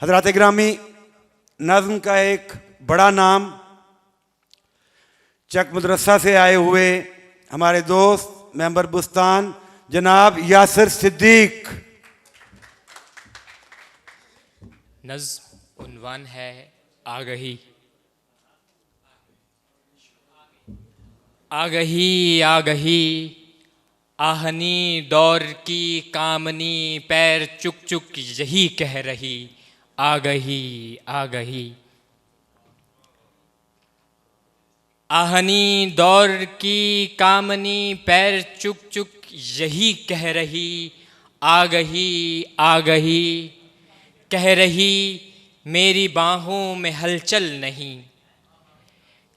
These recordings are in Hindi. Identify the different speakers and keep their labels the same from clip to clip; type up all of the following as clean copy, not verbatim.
Speaker 1: हजरात ग्रामी, नज़्म का एक बड़ा नाम चक मदरसा से आए हुए हमारे दोस्त मेंबर बुस्तान जनाब यासिर सिद्दीक।
Speaker 2: नज़्म उन्वान है आगही। आगही आगही आहनी दौर की कामनी पैर चुक चुक यही कह रही। आगही आगही आहनी दौर की कामनी पैर चुक चुक यही कह रही। आगही आगही कह रही मेरी बाहों में हलचल नहीं।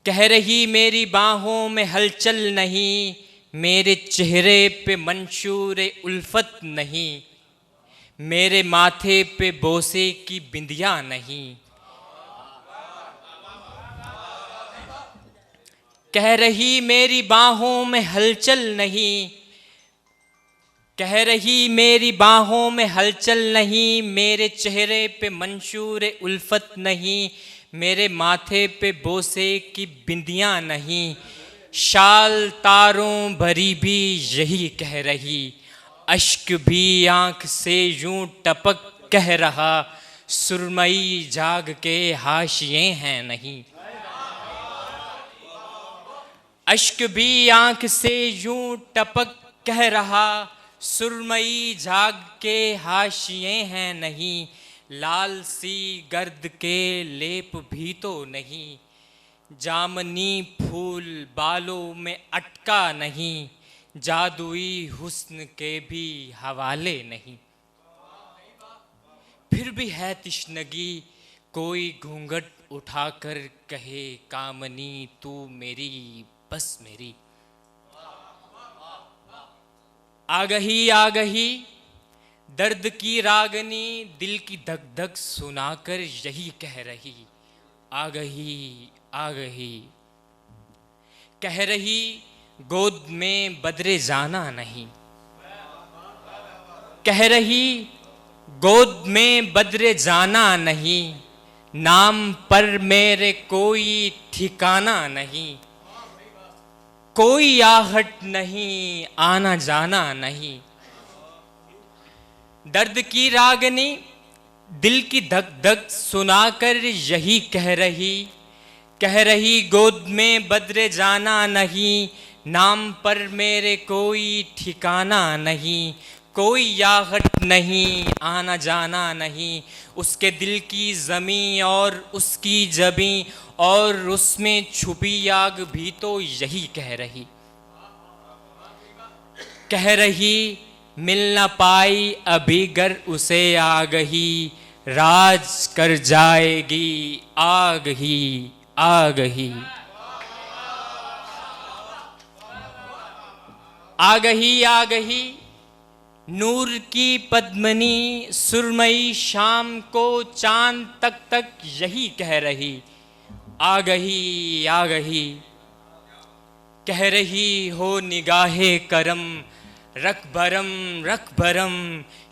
Speaker 2: कह रही मेरी बाहों में हलचल नहीं। मेरे चेहरे पे मंशूर उल्फत नहीं। मेरे माथे पे बोसे की बिंदिया नहीं। कह रही मेरी बाहों में हलचल नहीं। कह रही मेरी बाहों में हलचल नहीं। मेरे चेहरे पे मंशूर उल्फत नहीं। मेरे माथे पे बोसे की बिंदियाँ नहीं। शाल तारों भरी भी यही कह रही। अश्क भी आँख से यूं टपक कह रहा। सुरमई जाग के हाशिए हैं नहीं। अश्क भी आँख से यूं टपक कह रहा। सुरमई झाग के हाशिए हैं नहीं। लाल सी गर्द के लेप भी तो नहीं। जामनी फूल बालों में अटका नहीं। जादुई हुस्न के भी हवाले नहीं। फिर भी है तिश्नगी कोई घूंघट उठाकर कहे कामनी तू मेरी बस मेरी। आगही आगही दर्द की रागनी दिल की धक धक सुनाकर यही कह रही। आगही आगही कह रही गोद में बदरे जाना नहीं। कह रही गोद में बदरे जाना नहीं। नाम पर मेरे कोई ठिकाना नहीं। कोई आहट नहीं आना जाना नहीं। दर्द की रागनी दिल की धक धक सुनाकर यही कह रही। कह रही गोद में बदरे जाना नहीं। नाम पर मेरे कोई ठिकाना नहीं। कोई आहट नहीं आना जाना नहीं। उसके दिल की ज़मीं और उसकी जबीं और उसमें छुपी आग भी तो यही कह रही। कह रही मिल न पाई अभी गर उसे आगही। राज कर जाएगी आगही आगही। आगही आगही नूर की पद्मनी सुरमई शाम को चांद तक तक यही कह रही। आगही आगही कह रही हो निगाहे करम रख भरम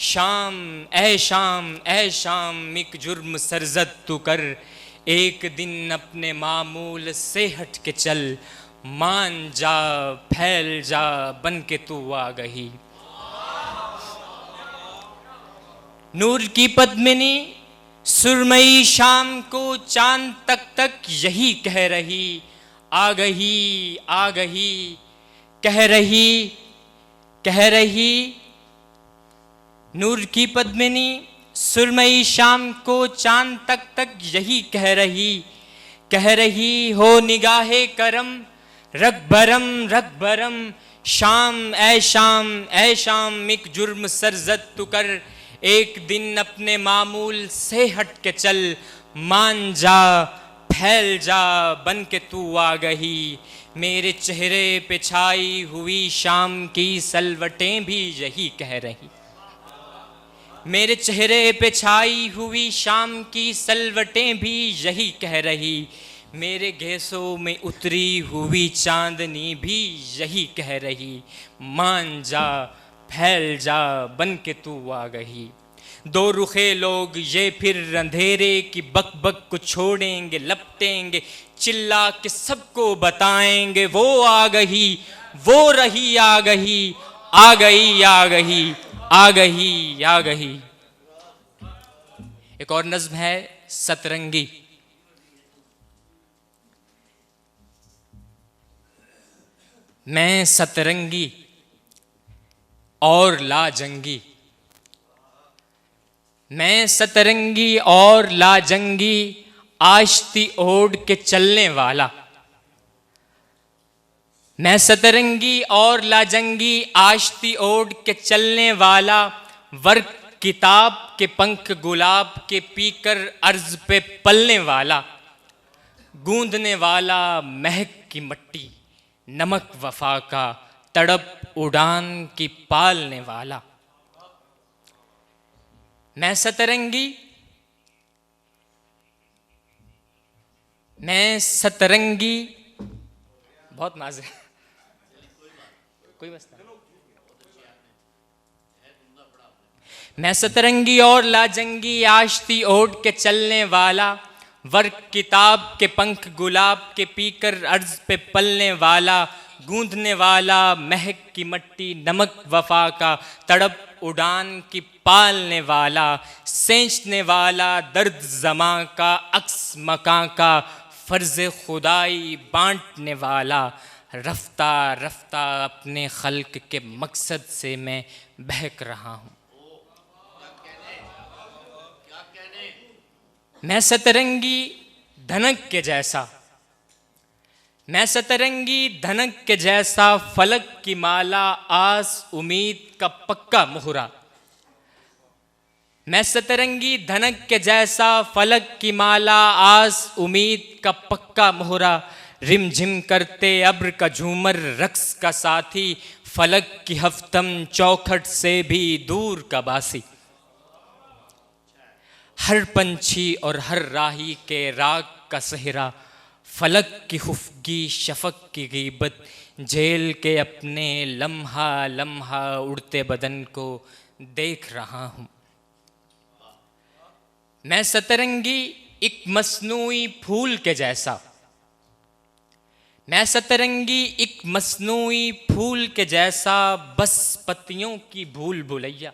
Speaker 2: शाम ए शाम एक जुर्म सरजद तू कर। एक दिन अपने मामूल से हट के चल। मान जा फैल जा बन के तू आ गई। नूर की पद्मिनी सुरमई शाम को चांद तक तक यही कह रही। आ गही कह रही नूर की पद्मिनी सुरमई शाम को चांद तक तक यही कह रही हो निगाहे करम रख भरम शाम ए शाम एक जुर्म सरजद तू कर। एक दिन अपने मामूल से हट के चल। मान जा फैल जा बन के तू आ गई। मेरे चेहरे पे छाई हुई शाम की सलवटें भी यही कह रही। मेरे चेहरे पे छाई हुई शाम की सलवटें भी यही कह रही। मेरे गैसों में उतरी हुई चांदनी भी यही कह रही। मान जा फैल जा बन के तू आ गई। दो रुखे लोग ये फिर अंधेरे की बक बक को छोड़ेंगे, लपटेंगे, चिल्ला के सबको बताएंगे, वो आ गई, वो रही आ गई, आ गई आ गई, आ गई आ गई। एक और नज्म है सतरंगी। मैं सतरंगी और लाजंगी, मैं सतरंगी और लाजंगी, आश्ती ओढ़ के चलने वाला। मैं सतरंगी और लाजंगी, आश्ती ओढ़ के चलने वाला, वर्क किताब के पंख गुलाब के पीकर अर्ज पे पलने वाला, गूंदने वाला महक की मट्टी, नमक वफा का, तड़प उड़ान की पालने वाला। मैं सतरंगी, मैं सतरंगी, बहुत नाज है, कोई मसला। मैं सतरंगी और लाजंगी, आश्ती ओढ़ के चलने वाला, वर्क किताब के पंख गुलाब के पीकर अर्ज पे पलने वाला, गूंदने वाला महक की मट्टी, नमक वफा का, तड़प उड़ान की पालने वाला, सेंचने वाला दर्द जमा का, अक्स मकां का, फर्ज खुदाई बांटने वाला, रफ्ता रफ्ता अपने खल्क के मकसद से मैं बहक रहा हूँ। मैं सतरंगी धनक के जैसा, मैं सतरंगी धनक के जैसा, फलक की माला, आस उम्मीद का पक्का मुहरा। मैं सतरंगी धनक के जैसा, फलक की माला, आस उम्मीद का पक्का मुहरा, रिमझिम करते अब्र का झूमर, रक्स का साथी, फलक की हफ्तम चौखट से भी दूर का बासी। हर पंछी और हर राही के राग का सहरा, फलक की खुफगी शफक की गीबत, झेल के अपने लम्हा लम्हा उड़ते बदन को देख रहा हूँ। मैं सतरंगी एक मसनूई फूल के जैसा, मैं सतरंगी एक मसनूई फूल के जैसा, बस पत्तियों की भूल भुलैया।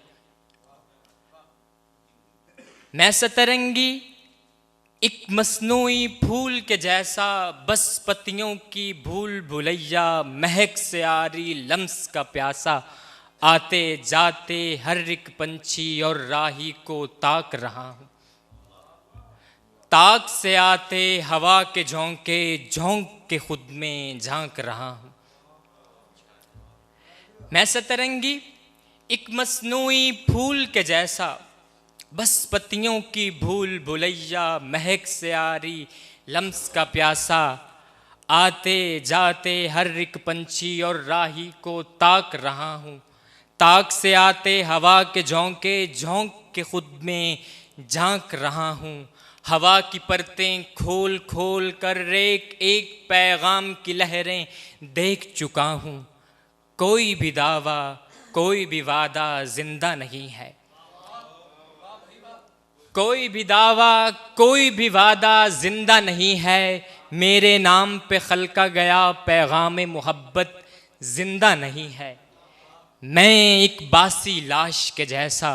Speaker 2: मैं सतरंगी एक मसनूई फूल के जैसा, बस पत्तियों की भूल भुलैया, महक से आरी लम्स का प्यासा, आते जाते हर एक पंछी और राही को ताक रहा हूँ। ताक से आते हवा के झोंके, झोंक के खुद में झांक रहा हूँ। मैं सतरंगी एक मसनूई फूल के जैसा, बस पत्तियों की भूल भुलैया, महक से आरी लम्स का प्यासा, आते जाते हर एक पंछी और राही को ताक रहा हूँ। ताक से आते हवा के झोंके, झोंक के खुद में झांक रहा हूँ। हवा की परतें खोल खोल कर एक एक पैगाम की लहरें देख चुका हूँ। कोई भी दावा, कोई भी वादा जिंदा नहीं है, कोई भी दावा, कोई भी वादा जिंदा नहीं है। मेरे नाम पे खलका गया पैगाम मोहब्बत जिंदा नहीं है। मैं एक बासी लाश के जैसा,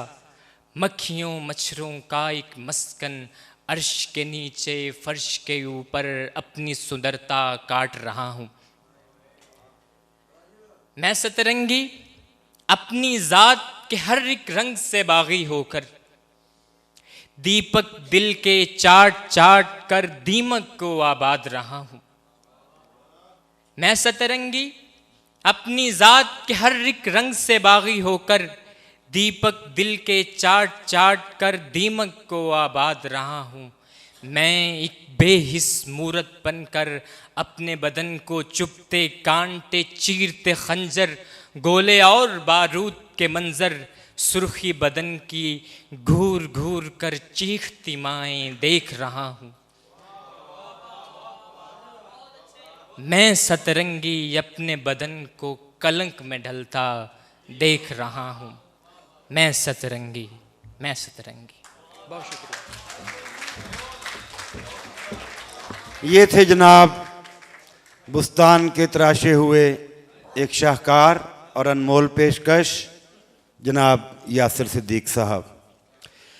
Speaker 2: मक्खियों मच्छरों का एक मस्कन, अर्श के नीचे फर्श के ऊपर अपनी सुंदरता काट रहा हूँ। मैं सतरंगी अपनी जात के हर एक रंग से बागी होकर, दीपक दिल के चाट चाट कर दीमक को आबाद रहा हूँ। मैं सतरंगी अपनी जात के हर एक रंग से बागी होकर, दीपक दिल के चाट चाट कर दीमक को आबाद रहा हूँ। मैं एक बेहिस मूरत बनकर अपने बदन को चुभते कांटे चीरते खंजर, गोले और बारूद के मंजर, सुर्खी बदन की घूर घूर कर चीखती माएं देख रहा हूँ। मैं सतरंगी अपने बदन को कलंक में ढलता देख रहा हूँ। मैं सतरंगी। मैं सतरंगी। बहुत शुक्रिया।
Speaker 1: ये थे जनाब बुस्तान के तराशे हुए एक शाहकार और अनमोल पेशकश जनाब यासिर सिद्दीक साहब।